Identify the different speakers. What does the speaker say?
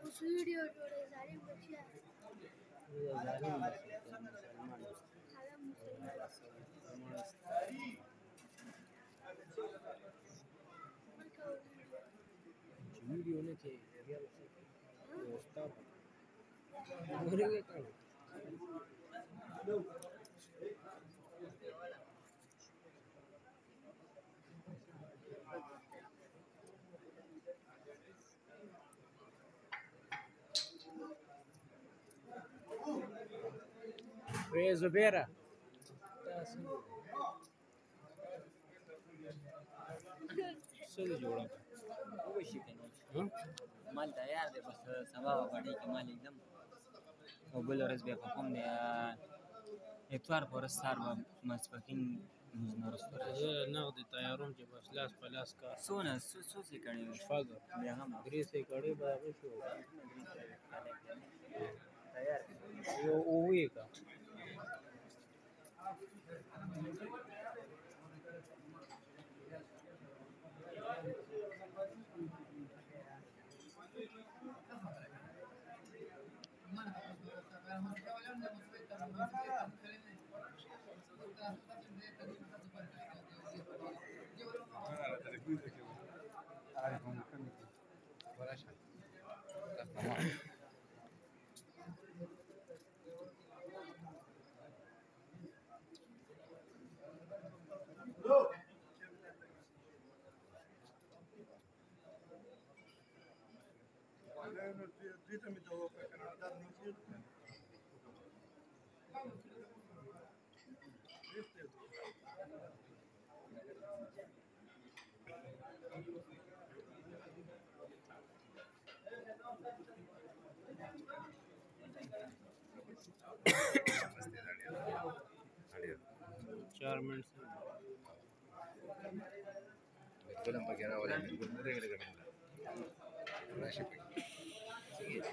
Speaker 1: उस वीडियो जोड़े जालिम बच्चिया
Speaker 2: वीडियो ने थे रियल दोस्ता मोरे के काल वे जुबेरा सही जोड़ा
Speaker 3: वो शिकनो माल तयार दे बस सभा बड़ी के माल एकदम वो बोलरस बे हुकुम दे اتوار پر سار و مسپکین نورستور
Speaker 2: نقد طیارون چې بس لاس په لاس کا
Speaker 3: سونه سو سي کړي
Speaker 2: شفاګ
Speaker 3: بیا هم
Speaker 2: درې سي کړي باغ شو
Speaker 3: تیار
Speaker 2: یو اوې کا चार मिनट से
Speaker 4: film pakai orang orang itu mereka mereka minta, masih pakai, serius,